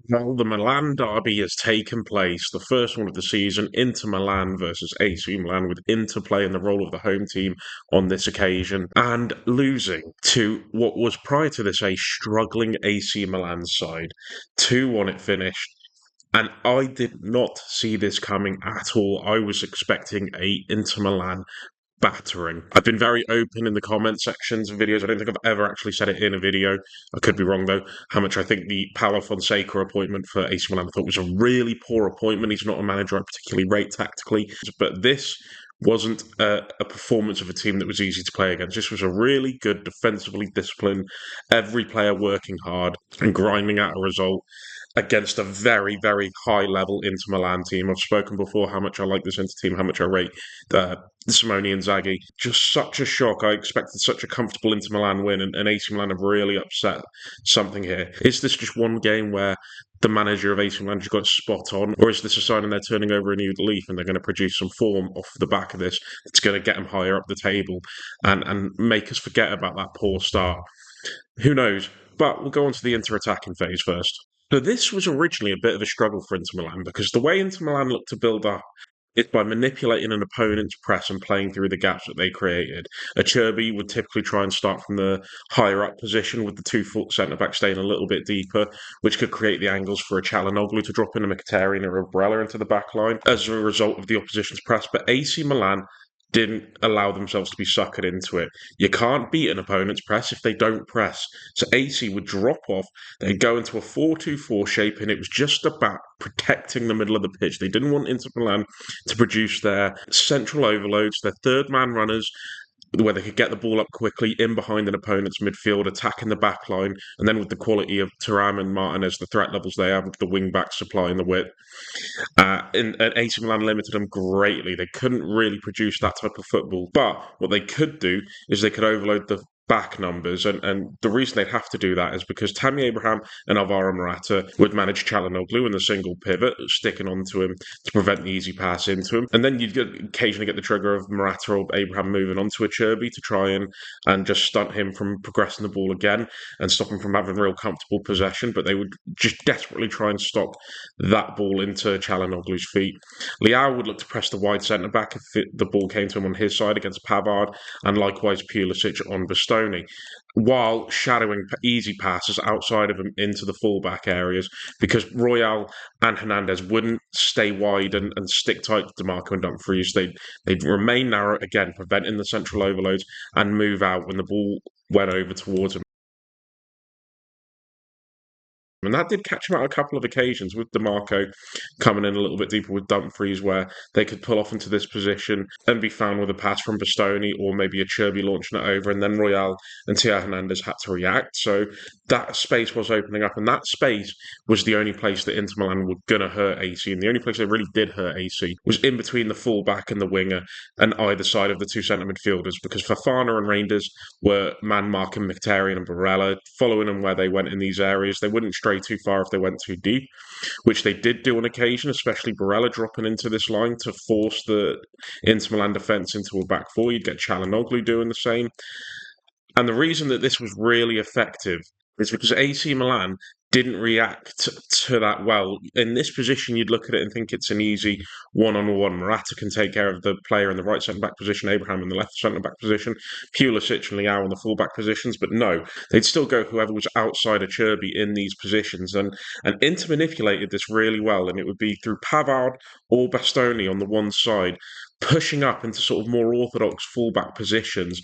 Well, the Milan derby has taken place, the first one of the season, Inter Milan versus AC Milan, with Inter playing the role of the home team on this occasion and losing to what was prior to this a struggling AC Milan side. 2-1 it finished. And I did not see this coming at all. I was expecting a Inter Milan battering. I've been very open in the comment sections of videos. I don't think I've ever actually said it in a video. I could be wrong though. How much I think the Paulo Fonseca appointment for AC Milan I thought was a really poor appointment. He's not a manager I particularly rate tactically, but this wasn't a performance of a team that was easy to play against. This was a really good defensively disciplined, every player working hard and grinding out a result against a very, very high level Inter Milan team. I've spoken before how much I like this Inter team, how much I rate Simone and Inzaghi. Just such a shock. I expected such a comfortable Inter Milan win, and AC Milan have really upset something here. Is this just one game where the manager of AC Milan just got spot on, or is this a sign they're turning over a new leaf and they're going to produce some form off the back of this that's going to get them higher up the table and make us forget about that poor start? Who knows? But we'll go on to the Inter attacking phase first. So this was originally a bit of a struggle for Inter Milan because the way Inter Milan looked to build up is by manipulating an opponent's press and playing through the gaps that they created. Acerbi would typically try and start from the higher up position with the 2 foot centre back staying a little bit deeper, which could create the angles for a Çalhanoğlu to drop in a Mkhitaryan or a Barella into the back line as a result of the opposition's press. But AC Milan didn't allow themselves to be suckered into it. You can't beat an opponent's press if they don't press. So AC would drop off, they'd go into a 4-2-4 shape, and it was just about protecting the middle of the pitch. They didn't want Inter Milan to produce their central overloads, their third man runners, where they could get the ball up quickly in behind an opponent's midfield, attacking the back line, and then with the quality of Thuram and Martinez, the threat levels they have with the wing backs supplying the width. And AC Milan limited them greatly. They couldn't really produce that type of football. But what they could do is they could overload the back numbers. And the reason they'd have to do that is because Tammy Abraham and Alvaro Morata would manage Çalhanoğlu in the single pivot, sticking onto him to prevent the easy pass into him. And then you'd occasionally get the trigger of Morata or Abraham moving onto Acerbi to try and just stunt him from progressing the ball again and stop him from having real comfortable possession. But they would just desperately try and stop that ball into Çalhanoğlu's feet. Leao would look to press the wide centre back if the ball came to him on his side against Pavard, and likewise Pulisic on Bastoni, while shadowing easy passes outside of him into the fullback areas because Royal and Hernandez wouldn't stay wide and stick tight to DeMarco and Dumfries. They'd remain narrow, again, preventing the central overloads and move out when the ball went over towards him. And that did catch him out a couple of occasions with DeMarco coming in a little bit deeper with Dumfries, where they could pull off into this position and be found with a pass from Bastoni or maybe a Cherby launching it over, and then Royal and Theo Hernandez had to react. So that space was opening up, and that space was the only place that Inter Milan were going to hurt AC, and the only place they really did hurt AC was in between the fullback and the winger and either side of the two centre midfielders, because Fofana and Reinders were man marking Mkhitaryan and Barella, following them where they went in these areas. They wouldn't stray too far if they went too deep, which they did do on occasion, especially Barella dropping into this line to force the Inter Milan defence into a back four. You'd get Çalhanoğlu doing the same. And the reason that this was really effective is because AC Milan didn't react to that well. In this position, you'd look at it and think it's an easy one-on-one. Morata can take care of the player in the right centre-back position, Abraham in the left centre-back position, Pulisic and Leao in the full-back positions. But no, they'd still go whoever was outside of Cherby in these positions. And Inter manipulated this really well, and it would be through Pavard or Bastoni on the one side, pushing up into sort of more orthodox fullback positions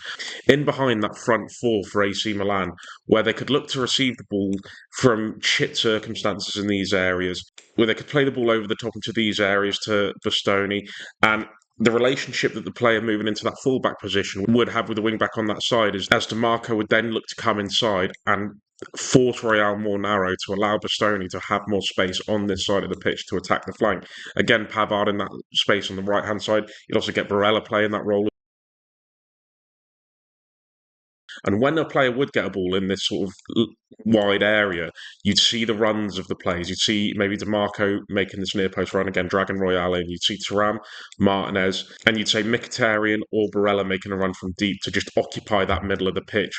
in behind that front four for AC Milan, where they could look to receive the ball from shit circumstances in these areas, where they could play the ball over the top into these areas to Bastoni, and the relationship that the player moving into that fullback position would have with the wing back on that side is as DeMarco would then look to come inside and force Royal more narrow to allow Bastoni to have more space on this side of the pitch to attack the flank. Again, Pavard in that space on the right-hand side. You'd also get Barella playing that role And when a player would get a ball in this sort of wide area, you'd see the runs of the players. You'd see maybe DeMarco making this near post run again, Dragon Royale, and you'd see Thuram, Martinez, and you'd say Mkhitaryan or Barella making a run from deep to just occupy that middle of the pitch.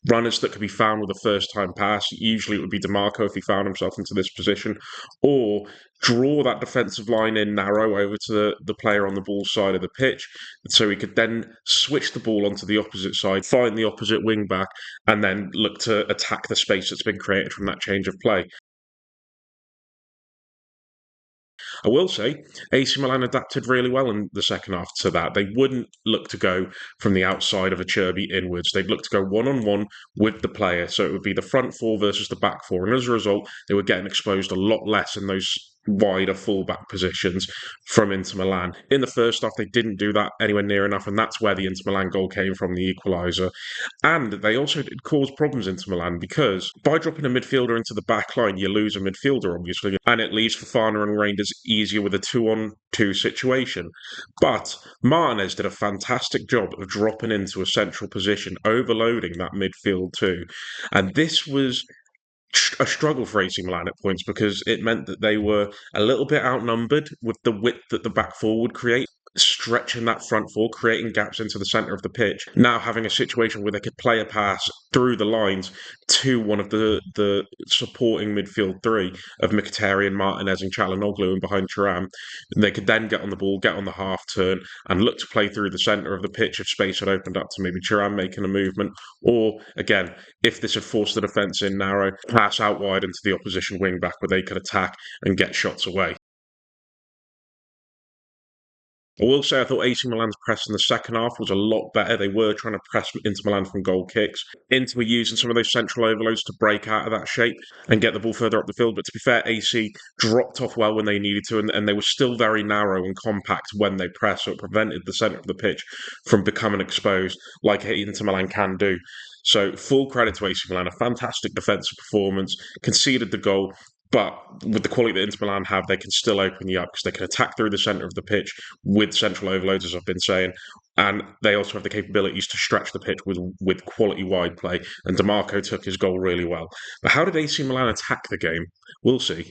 Runners that could be found with a first time pass. Usually it would be DeMarco if he found himself into this position, or draw that defensive line in narrow over to the player on the ball side of the pitch, so he could then switch the ball onto the opposite side, find the opposite wing back, and then look to attack the space that's been created from that change of play. I will say AC Milan adapted really well in the second half to that. They wouldn't look to go from the outside of a Cherby inwards. They'd look to go one on one with the player. So it would be the front four versus the back four. And as a result, they were getting exposed a lot less in those wider fullback positions from Inter Milan. In the first half, they didn't do that anywhere near enough, and that's where the Inter Milan goal came from, the equaliser. And they also did cause problems into Milan because by dropping a midfielder into the back line, you lose a midfielder, obviously, and it leaves Fofana and Reinders easier with a 2-on-2 situation. But Martinez did a fantastic job of dropping into a central position, overloading that midfield too. And this was a struggle for AC Milan at points because it meant that they were a little bit outnumbered with the width that the back four would create, stretching that front four, creating gaps into the centre of the pitch. Now having a situation where they could play a pass through the lines to one of the supporting midfield three of Mkhitaryan, Martinez and Çalhanoğlu and behind Thuram. They could then get on the ball, get on the half turn and look to play through the centre of the pitch if space had opened up to maybe Thuram making a movement, or again, if this had forced the defence in narrow, pass out wide into the opposition wing back where they could attack and get shots away. I will say I thought AC Milan's press in the second half was a lot better. They were trying to press Inter Milan from goal kicks. Inter were using some of those central overloads to break out of that shape and get the ball further up the field. But to be fair, AC dropped off well when they needed to, and they were still very narrow and compact when they pressed, so it prevented the centre of the pitch from becoming exposed like Inter Milan can do. So full credit to AC Milan, a fantastic defensive performance, conceded the goal, but with the quality that Inter Milan have, they can still open you up because they can attack through the centre of the pitch with central overloads, as I've been saying. And they also have the capabilities to stretch the pitch with quality wide play. And DeMarco took his goal really well. But how did AC Milan attack the game? We'll see.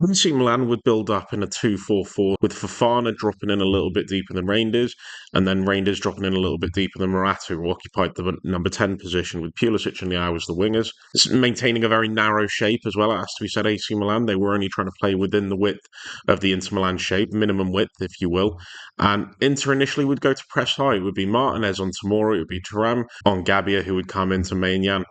AC Milan would build up in a 2-4-4 with Fofana dropping in a little bit deeper than Reinders, and then Reinders dropping in a little bit deeper than Morata, who occupied the number 10 position with Pulisic and Leao as the wingers. It's maintaining a very narrow shape as well. It has to be said, AC Milan, they were only trying to play within the width of the Inter Milan shape, minimum width, if you will. And Inter initially would go to press high. It would be Martinez on Tamora, it would be Thuram on Gabbia, who would come into Maignan,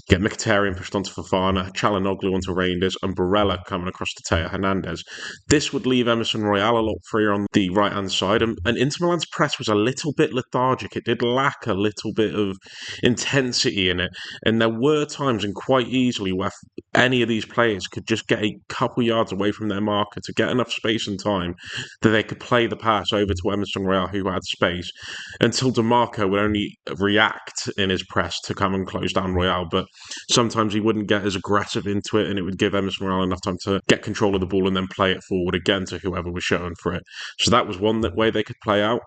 get Mkhitaryan pushed onto Fofana, Çalhanoğlu onto Reinders, and Barella coming across to Teo Hernandez. This would leave Emerson Royale a lot freer on the right-hand side, and Inter Milan's press was a little bit lethargic. It did lack a little bit of intensity in it, and there were times, and quite easily, where any of these players could just get a couple yards away from their marker to get enough space and time that they could play the pass over to Emerson Royale, who had space, until DeMarco would only react in his press to come and close down Royale. But sometimes he wouldn't get as aggressive into it, and it would give Emerson Royale enough time to get control of the ball and then play it forward again to whoever was showing for it. So that was one way they could play out.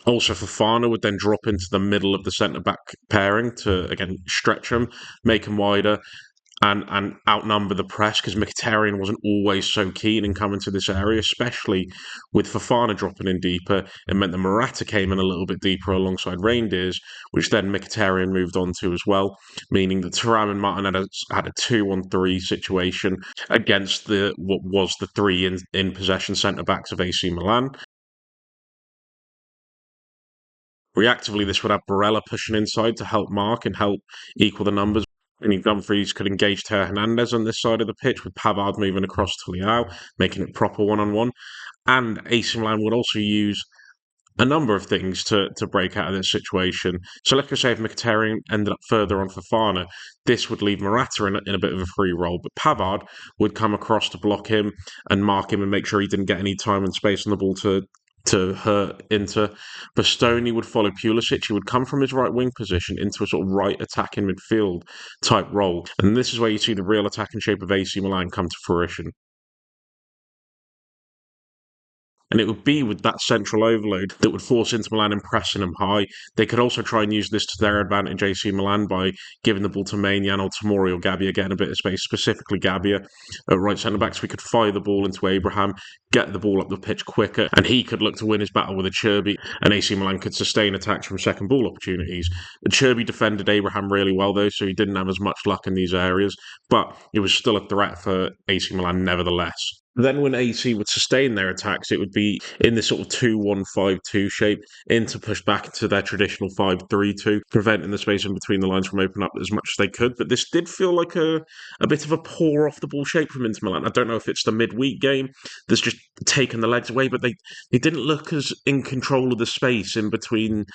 Also, Fofana would then drop into the middle of the centre back pairing to again stretch them, make them wider, and outnumber the press because Mkhitaryan wasn't always so keen in coming to this area, especially with Fofana dropping in deeper. It meant that Morata came in a little bit deeper alongside Reindeers, which then Mkhitaryan moved on to as well, meaning that Thuram and Martin had a 2-on-3 situation against what was the three in possession centre backs of AC Milan. Reactively, this would have Barella pushing inside to help mark and help equal the numbers. And Dumfries could engage Teo Hernandez on this side of the pitch, with Pavard moving across to Leao, making it proper one-on-one. And AC Milan would also use a number of things to break out of this situation. So let's just say if Mkhitaryan ended up further on Fofana, this would leave Morata in a bit of a free role. But Pavard would come across to block him and mark him and make sure he didn't get any time and space on the ball to hurt Inter. Bastoni would follow Pulisic. He would come from his right wing position into a sort of right attacking midfield type role. And this is where you see the real attacking shape of AC Milan come to fruition. And it would be with that central overload that would force Inter Milan and pressing them high. They could also try and use this to their advantage, AC Milan, by giving the ball to Maignan or Tomori or Gabbia, getting a bit of space, specifically Gabbia at right centre-back, so we could fire the ball into Abraham, get the ball up the pitch quicker, and he could look to win his battle with a Cherby, and AC Milan could sustain attacks from second ball opportunities. Cherby defended Abraham really well, though, so he didn't have as much luck in these areas, but it was still a threat for AC Milan nevertheless. Then when AC would sustain their attacks, it would be in this sort of 2-1-5-2 shape, into push back into their traditional 5-3-2, preventing the space in between the lines from opening up as much as they could. But this did feel like a bit of a poor off the ball shape from Inter Milan. I don't know if it's the midweek game that's just taken the legs away, but they didn't look as in control of the space in between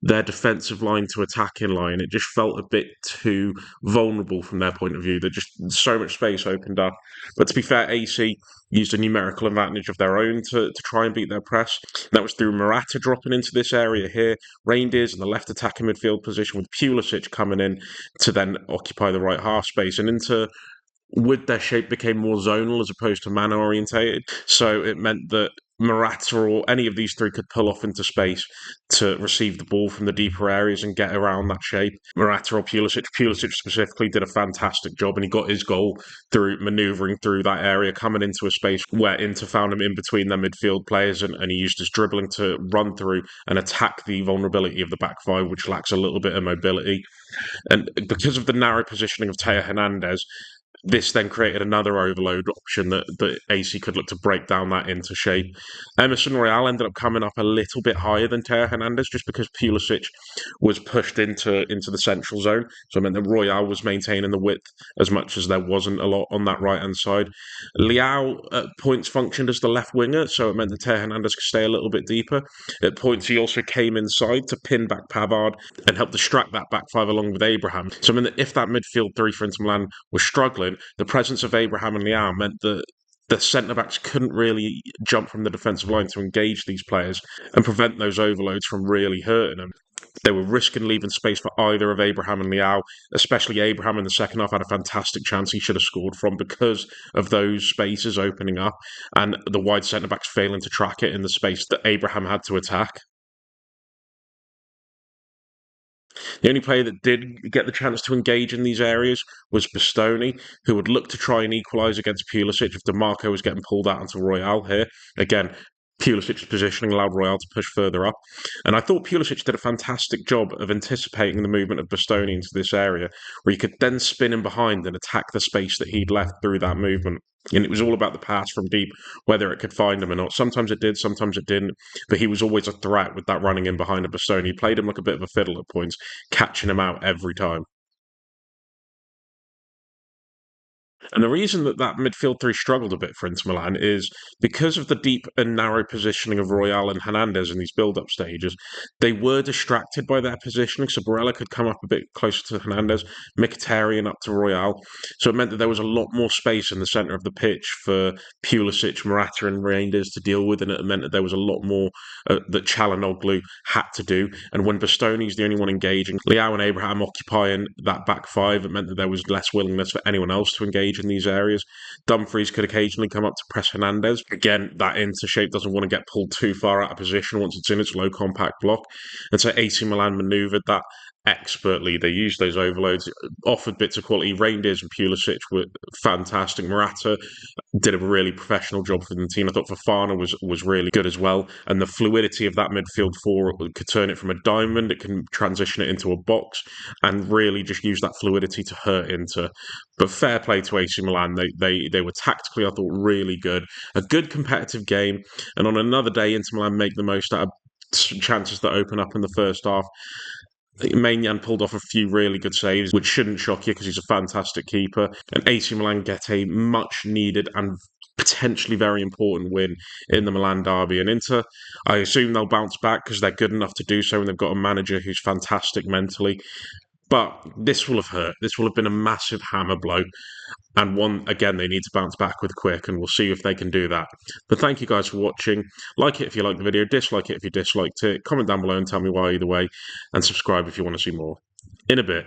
their defensive line to attacking line. It just felt a bit too vulnerable from their point of view. That just so much space opened up. But to be fair, AC used a numerical advantage of their own to try and beat their press. That was through Morata dropping into this area here, Reindeers in the left attacking midfield position, with Pulisic coming in to then occupy the right half space, and into with their shape became more zonal as opposed to man orientated. So it meant that Morata or any of these three could pull off into space to receive the ball from the deeper areas and get around that shape. Morata or Pulisic. Pulisic specifically did a fantastic job, and he got his goal through manoeuvring through that area, coming into a space where Inter found him in between their midfield players, and he used his dribbling to run through and attack the vulnerability of the back five, which lacks a little bit of mobility. And because of the narrow positioning of Teo Hernandez, this then created another overload option that AC could look to break down that into shape. Emerson Royale ended up coming up a little bit higher than Teo Hernandez just because Pulisic was pushed into the central zone. So it meant that Royale was maintaining the width as much as there wasn't a lot on that right-hand side. Liao at points functioned as the left winger, so it meant that Teo Hernandez could stay a little bit deeper. At points, he also came inside to pin back Pavard and help distract that back five along with Abraham. So I mean that if that midfield three for Inter Milan was struggling, the presence of Abraham and Liao meant that the centre-backs couldn't really jump from the defensive line to engage these players and prevent those overloads from really hurting them. They were risking leaving space for either of Abraham and Liao, especially Abraham in the second half had a fantastic chance he should have scored from because of those spaces opening up and the wide centre-backs failing to track it in the space that Abraham had to attack. The only player that did get the chance to engage in these areas was Bastoni, who would look to try and equalise against Pulisic if DeMarco was getting pulled out onto Royale here. Again, Pulisic's positioning allowed Royale to push further up. And I thought Pulisic did a fantastic job of anticipating the movement of Bastoni into this area, where he could then spin in behind and attack the space that he'd left through that movement. And it was all about the pass from deep, whether it could find him or not. Sometimes it did, sometimes it didn't. But he was always a threat with that running in behind a Bastoni. He played him like a bit of a fiddle at points, catching him out every time. And the reason that midfield three struggled a bit for Inter Milan is because of the deep and narrow positioning of Royale and Hernandez in these build-up stages. They were distracted by their positioning, so Barella could come up a bit closer to Hernandez, Mkhitaryan up to Royale. So it meant that there was a lot more space in the centre of the pitch for Pulisic, Morata and Reinders to deal with, and it meant that there was a lot more that Çalhanoğlu had to do. And when Bastoni's the only one engaging, Liao and Abraham occupying that back five, it meant that there was less willingness for anyone else to engage in these areas. Dumfries could occasionally come up to press Hernandez. Again, that into shape doesn't want to get pulled too far out of position once it's in its low compact block. And so AC Milan manoeuvred that expertly. They used those overloads, offered bits of quality. Reindeers and Pulisic were fantastic. Morata did a really professional job for the team. I thought Fofana was really good as well. And the fluidity of that midfield four could turn it from a diamond, it can transition it into a box, and really just use that fluidity to hurt Inter. But fair play to AC Milan. They were tactically, I thought, really good. A good competitive game. And on another day, Inter Milan make the most out of chances that open up in the first half. Maignan pulled off a few really good saves, which shouldn't shock you because he's a fantastic keeper. And AC Milan get a much needed and potentially very important win in the Milan derby. And Inter, I assume they'll bounce back because they're good enough to do so, and they've got a manager who's fantastic mentally. But this will have hurt. This will have been a massive hammer blow. And one, again, they need to bounce back with quick, and we'll see if they can do that. But thank you guys for watching. Like it if you liked the video, dislike it if you disliked it, comment down below and tell me why either way, and subscribe if you want to see more. In a bit.